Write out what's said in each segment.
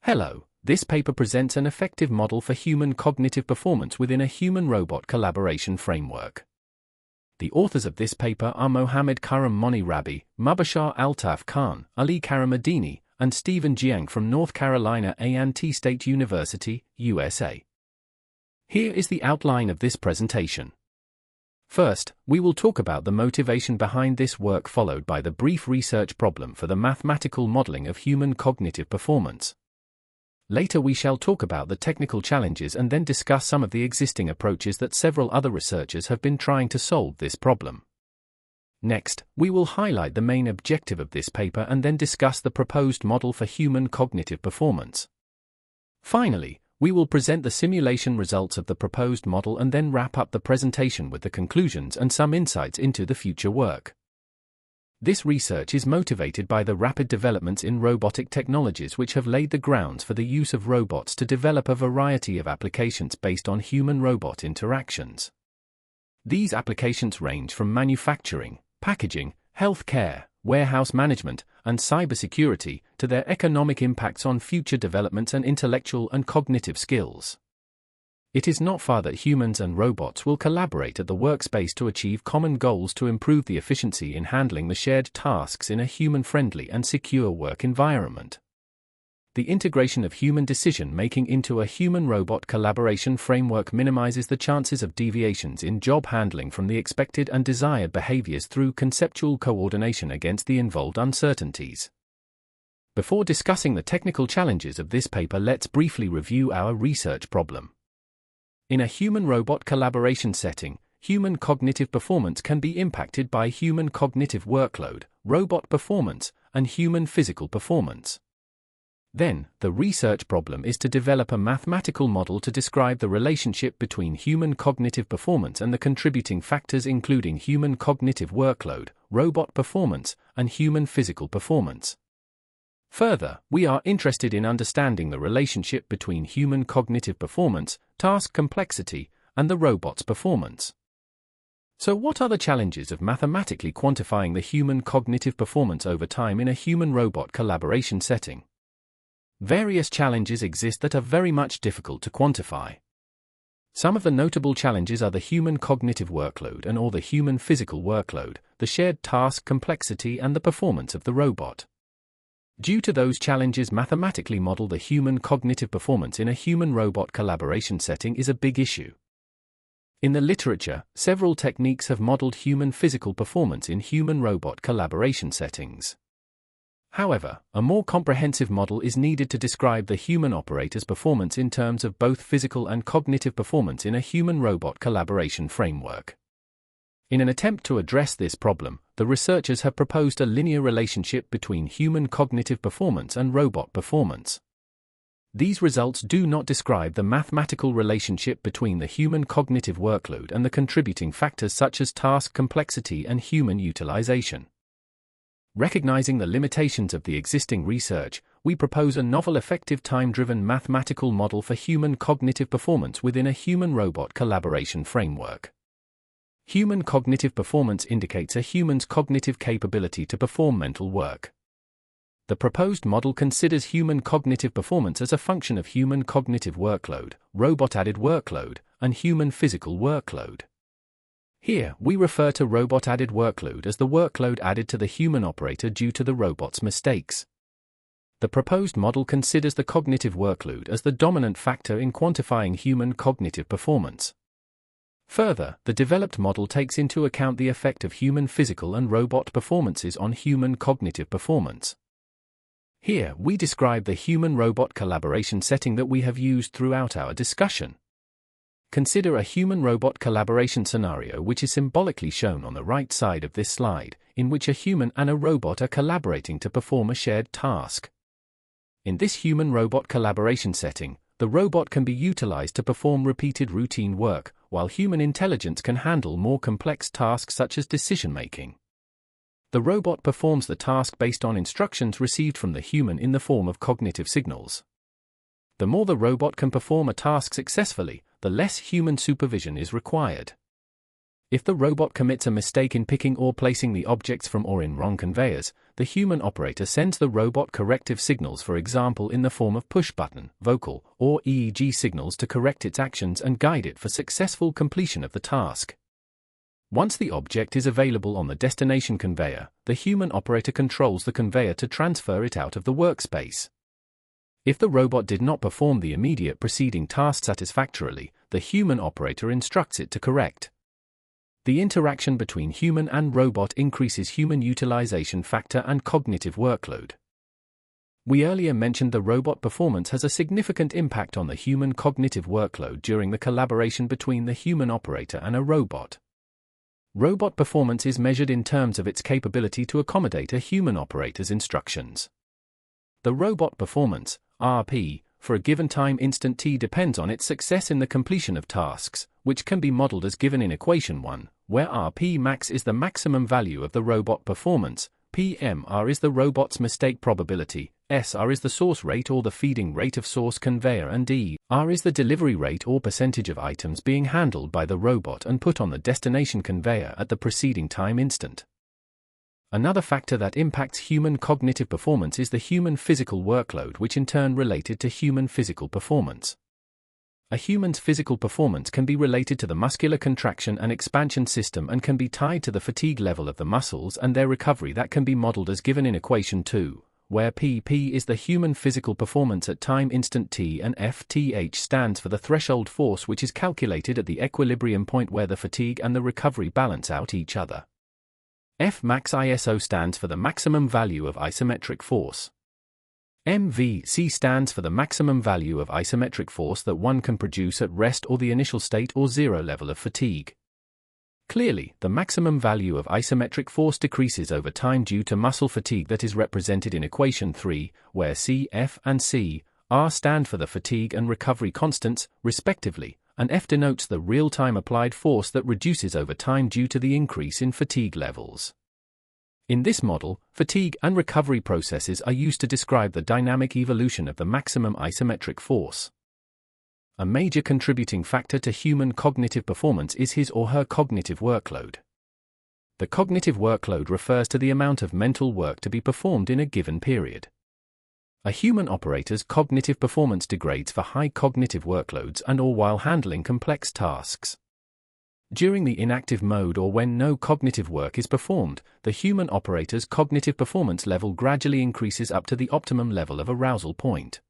Hello, this paper presents an effective model for human cognitive performance within a human-robot collaboration framework. The authors of this paper are Mohammed Karam Monir Rabby, Mubashar Altaf Khan, Ali Karimoddini, and Stephen Jiang from North Carolina A&T State University, USA. Here is the outline of this presentation. First, we will talk about the motivation behind this work, followed by the brief research problem for the mathematical modeling of human cognitive performance. Later we shall talk about the technical challenges and then discuss some of the existing approaches that several other researchers have been trying to solve this problem. Next, we will highlight the main objective of this paper and then discuss the proposed model for human cognitive performance. Finally, we will present the simulation results of the proposed model and then wrap up the presentation with the conclusions and some insights into the future work. This research is motivated by the rapid developments in robotic technologies, which have laid the grounds for the use of robots to develop a variety of applications based on human-robot interactions. These applications range from manufacturing, packaging, healthcare, warehouse management, and cybersecurity to their economic impacts on future developments and intellectual and cognitive skills. It is not far that humans and robots will collaborate at the workspace to achieve common goals to improve the efficiency in handling the shared tasks in a human-friendly and secure work environment. The integration of human decision-making into a human-robot collaboration framework minimizes the chances of deviations in job handling from the expected and desired behaviors through conceptual coordination against the involved uncertainties. Before discussing the technical challenges of this paper, let's briefly review our research problem. In a human-robot collaboration setting, human cognitive performance can be impacted by human cognitive workload, robot performance, and human physical performance. Then, the research problem is to develop a mathematical model to describe the relationship between human cognitive performance and the contributing factors, including human cognitive workload, robot performance, and human physical performance. Further, we are interested in understanding the relationship between human cognitive performance, task complexity, and the robot's performance. So what are the challenges of mathematically quantifying the human cognitive performance over time in a human-robot collaboration setting? Various challenges exist that are very much difficult to quantify. Some of the notable challenges are the human cognitive workload and/or the human physical workload, the shared task complexity, and the performance of the robot. Due to those challenges, mathematically model the human cognitive performance in a human-robot collaboration setting is a big issue. In the literature, several techniques have modeled human physical performance in human-robot collaboration settings. However, a more comprehensive model is needed to describe the human operator's performance in terms of both physical and cognitive performance in a human-robot collaboration framework. In an attempt to address this problem, the researchers have proposed a linear relationship between human cognitive performance and robot performance. These results do not describe the mathematical relationship between the human cognitive workload and the contributing factors such as task complexity and human utilization. Recognizing the limitations of the existing research, we propose a novel, effective, time-driven mathematical model for human cognitive performance within a human-robot collaboration framework. Human cognitive performance indicates a human's cognitive capability to perform mental work. The proposed model considers human cognitive performance as a function of human cognitive workload, robot-added workload, and human physical workload. Here, we refer to robot-added workload as the workload added to the human operator due to the robot's mistakes. The proposed model considers the cognitive workload as the dominant factor in quantifying human cognitive performance. Further, the developed model takes into account the effect of human physical and robot performances on human cognitive performance. Here, we describe the human-robot collaboration setting that we have used throughout our discussion. Consider a human-robot collaboration scenario, which is symbolically shown on the right side of this slide, in which a human and a robot are collaborating to perform a shared task. In this human-robot collaboration setting, the robot can be utilized to perform repeated routine work, while human intelligence can handle more complex tasks such as decision-making. The robot performs the task based on instructions received from the human in the form of cognitive signals. The more the robot can perform a task successfully, the less human supervision is required. If the robot commits a mistake in picking or placing the objects from or in wrong conveyors, the human operator sends the robot corrective signals, for example in the form of push-button, vocal, or EEG signals to correct its actions and guide it for successful completion of the task. Once the object is available on the destination conveyor, the human operator controls the conveyor to transfer it out of the workspace. If the robot did not perform the immediate preceding task satisfactorily, the human operator instructs it to correct. The interaction between human and robot increases human utilization factor and cognitive workload. We earlier mentioned the robot performance has a significant impact on the human cognitive workload during the collaboration between the human operator and a robot. Robot performance is measured in terms of its capability to accommodate a human operator's instructions. The robot performance, RP, for a given time instant t depends on its success in the completion of tasks, which can be modeled as given in equation 1, where Rp max is the maximum value of the robot performance, Pmr is the robot's mistake probability, Sr is the source rate or the feeding rate of source conveyor, and Dr is the delivery rate or percentage of items being handled by the robot and put on the destination conveyor at the preceding time instant. Another factor that impacts human cognitive performance is the human physical workload, which in turn related to human physical performance. A human's physical performance can be related to the muscular contraction and expansion system and can be tied to the fatigue level of the muscles and their recovery that can be modeled as given in equation 2, where pp is the human physical performance at time instant t and fth stands for the threshold force, which is calculated at the equilibrium point where the fatigue and the recovery balance out each other. Fmax ISO stands for the maximum value of isometric force. MVC stands for the maximum value of isometric force that one can produce at rest or the initial state or zero level of fatigue. Clearly, the maximum value of isometric force decreases over time due to muscle fatigue that is represented in equation 3, where C, F, and C, R stand for the fatigue and recovery constants, respectively, and F denotes the real-time applied force that reduces over time due to the increase in fatigue levels. In this model, fatigue and recovery processes are used to describe the dynamic evolution of the maximum isometric force. A major contributing factor to human cognitive performance is his or her cognitive workload. The cognitive workload refers to the amount of mental work to be performed in a given period. A human operator's cognitive performance degrades for high cognitive workloads and/or while handling complex tasks. During the inactive mode or when no cognitive work is performed, the human operator's cognitive performance level gradually increases up to the optimum level of arousal point.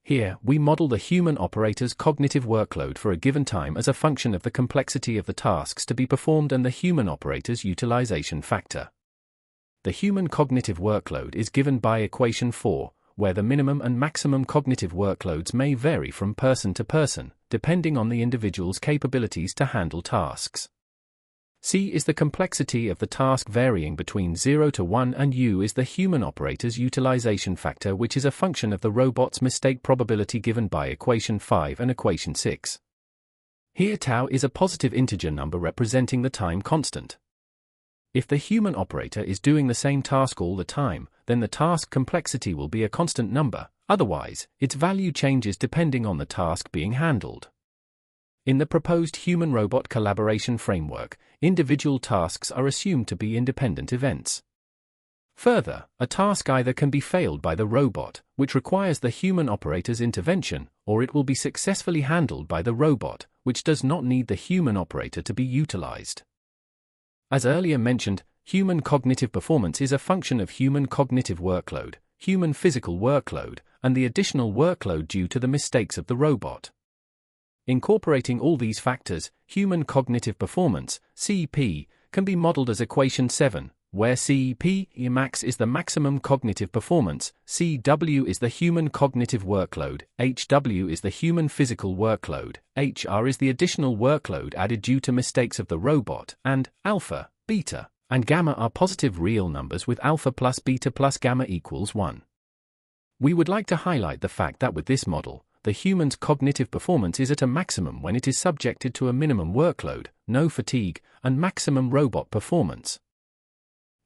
Here, we model the human operator's cognitive workload for a given time as a function of the complexity of the tasks to be performed and the human operator's utilization factor. The human cognitive workload is given by equation 4, where the minimum and maximum cognitive workloads may vary from person to person, depending on the individual's capabilities to handle tasks. C is the complexity of the task varying between 0 to 1, and U is the human operator's utilization factor, which is a function of the robot's mistake probability given by equation 5 and equation 6. Here tau is a positive integer number representing the time constant. If the human operator is doing the same task all the time, then the task complexity will be a constant number, otherwise, its value changes depending on the task being handled. In the proposed human-robot collaboration framework, individual tasks are assumed to be independent events. Further, a task either can be failed by the robot, which requires the human operator's intervention, or it will be successfully handled by the robot, which does not need the human operator to be utilized. As earlier mentioned, human cognitive performance is a function of human cognitive workload, human physical workload, and the additional workload due to the mistakes of the robot. Incorporating all these factors, human cognitive performance, CP, can be modeled as equation 7, where CP max is the maximum cognitive performance, CW is the human cognitive workload, HW is the human physical workload, HR is the additional workload added due to mistakes of the robot, and alpha, beta, and gamma are positive real numbers with alpha plus beta plus gamma equals 1. We would like to highlight the fact that with this model, the human's cognitive performance is at a maximum when it is subjected to a minimum workload, no fatigue, and maximum robot performance.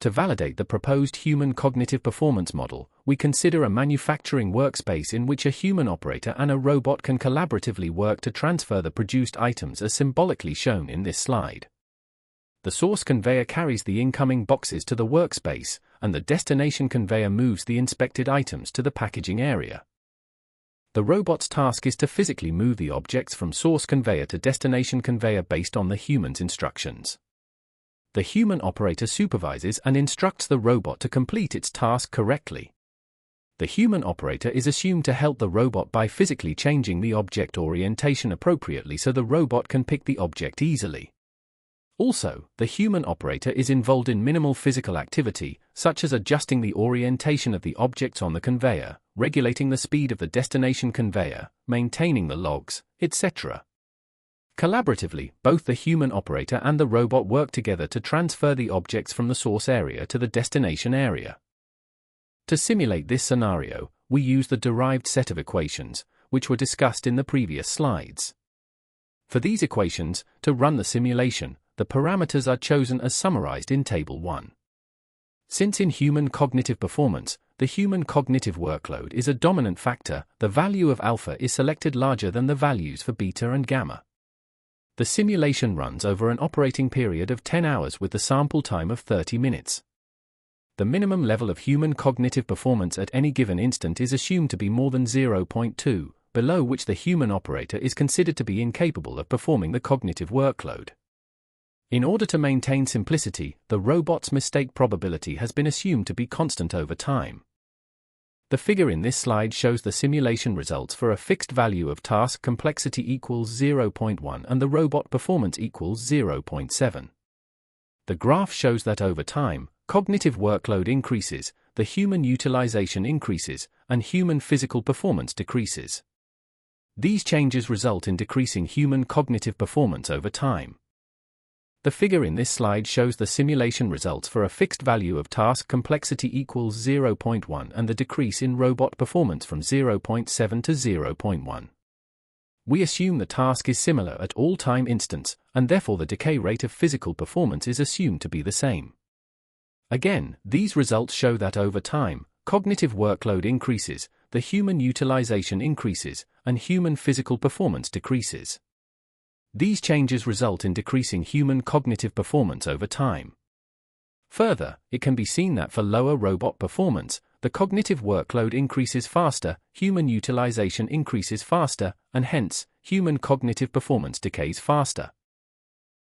To validate the proposed human cognitive performance model, we consider a manufacturing workspace in which a human operator and a robot can collaboratively work to transfer the produced items as symbolically shown in this slide. the source conveyor carries the incoming boxes to the workspace, and the destination conveyor moves the inspected items to the packaging area. The robot's task is to physically move the objects from source conveyor to destination conveyor based on the human's instructions. The human operator supervises and instructs the robot to complete its task correctly. The human operator is assumed to help the robot by physically changing the object orientation appropriately so the robot can pick the object easily. Also, the human operator is involved in minimal physical activity, such as adjusting the orientation of the objects on the conveyor, regulating the speed of the destination conveyor, maintaining the logs, etc. Collaboratively, both the human operator and the robot work together to transfer the objects from the source area to the destination area. To simulate this scenario, we use the derived set of equations, which were discussed in the previous slides. For these equations, to run the simulation, the parameters are chosen as summarized in Table 1. Since in human cognitive performance, the human cognitive workload is a dominant factor, the value of alpha is selected larger than the values for beta and gamma. The simulation runs over an operating period of 10 hours with the sample time of 30 minutes. The minimum level of human cognitive performance at any given instant is assumed to be more than 0.2, below which the human operator is considered to be incapable of performing the cognitive workload. In order to maintain simplicity, the robot's mistake probability has been assumed to be constant over time. The figure in this slide shows the simulation results for a fixed value of task complexity equals 0.1 and the robot performance equals 0.7. The graph shows that over time, cognitive workload increases, the human utilization increases, and human physical performance decreases. These changes result in decreasing human cognitive performance over time. The figure in this slide shows the simulation results for a fixed value of task complexity equals 0.1 and the decrease in robot performance from 0.7 to 0.1. We assume the task is similar at all time instants, and therefore the decay rate of physical performance is assumed to be the same. Again, these results show that over time, cognitive workload increases, the human utilization increases, and human physical performance decreases. These changes result in decreasing human cognitive performance over time. Further, it can be seen that for lower robot performance, the cognitive workload increases faster, human utilization increases faster, and hence, human cognitive performance decays faster.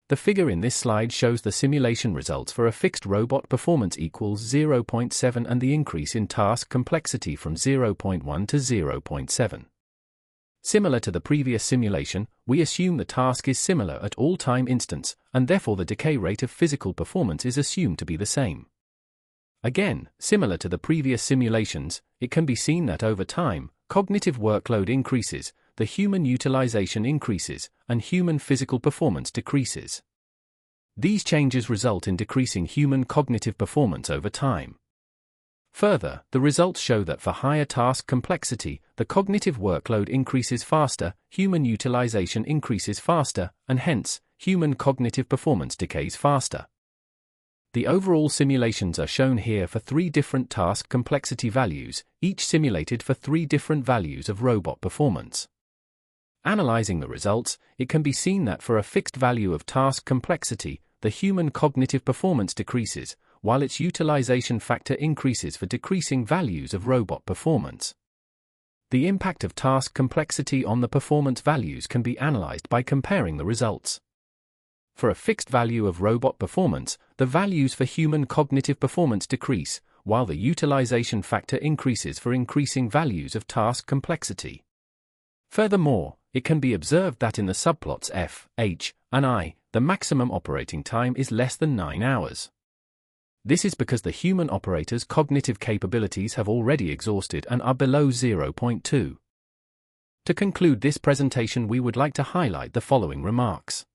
The figure in this slide shows the simulation results for a fixed robot performance equals 0.7 and the increase in task complexity from 0.1 to 0.7. Similar to the previous simulation, we assume the task is similar at all time instants, and therefore the decay rate of physical performance is assumed to be the same. Again, similar to the previous simulations, it can be seen that over time, cognitive workload increases, the human utilization increases, and human physical performance decreases. These changes result in decreasing human cognitive performance over time. Further, the results show that for higher task complexity, the cognitive workload increases faster, human utilization increases faster, and hence, human cognitive performance decays faster. The overall simulations are shown here for 3 different task complexity values, each simulated for 3 different values of robot performance. Analyzing the results, it can be seen that for a fixed value of task complexity, the human cognitive performance decreases, while its utilization factor increases for decreasing values of robot performance. The impact of task complexity on the performance values can be analyzed by comparing the results. For a fixed value of robot performance, the values for human cognitive performance decrease, while the utilization factor increases for increasing values of task complexity. Furthermore, it can be observed that in the subplots F, H, and I, the maximum operating time is less than 9 hours. This is because the human operator's cognitive capabilities have already exhausted and are below 0.2. To conclude this presentation, we would like to highlight the following remarks.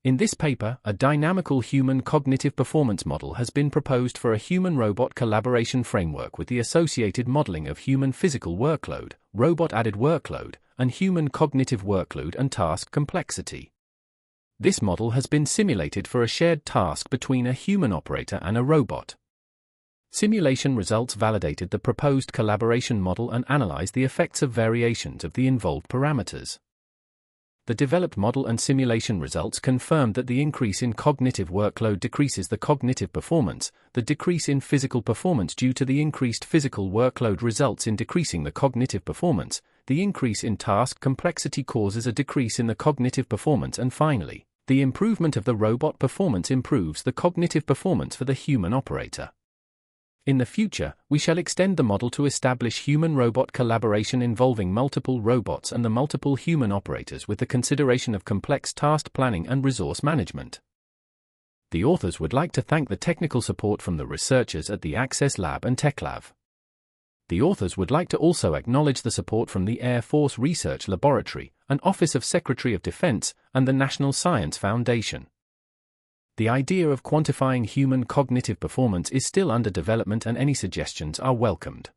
In this paper, a dynamical human cognitive performance model has been proposed for a human-robot collaboration framework with the associated modeling of human physical workload, robot added workload, and human cognitive workload and task complexity. This model has been simulated for a shared task between a human operator and a robot. Simulation results validated the proposed collaboration model and analyzed the effects of variations of the involved parameters. the developed model and simulation results confirmed that the increase in cognitive workload decreases the cognitive performance. The decrease in physical performance due to the increased physical workload results in decreasing the cognitive performance. The increase in task complexity causes a decrease in the cognitive performance, and finally, the improvement of the robot performance improves the cognitive performance for the human operator. In the future, we shall extend the model to establish human-robot collaboration involving multiple robots and the multiple human operators with the consideration of complex task planning and resource management. The authors would like to thank the technical support from the researchers at the Access Lab and Tech Lab. The authors would like to also acknowledge the support from the Air Force Research Laboratory, an Office of Secretary of Defense, and the National Science Foundation. The idea of quantifying human cognitive performance is still under development, and any suggestions are welcomed.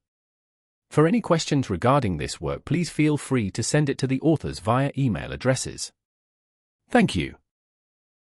For any questions regarding this work, please feel free to send it to the authors via email addresses. Thank you.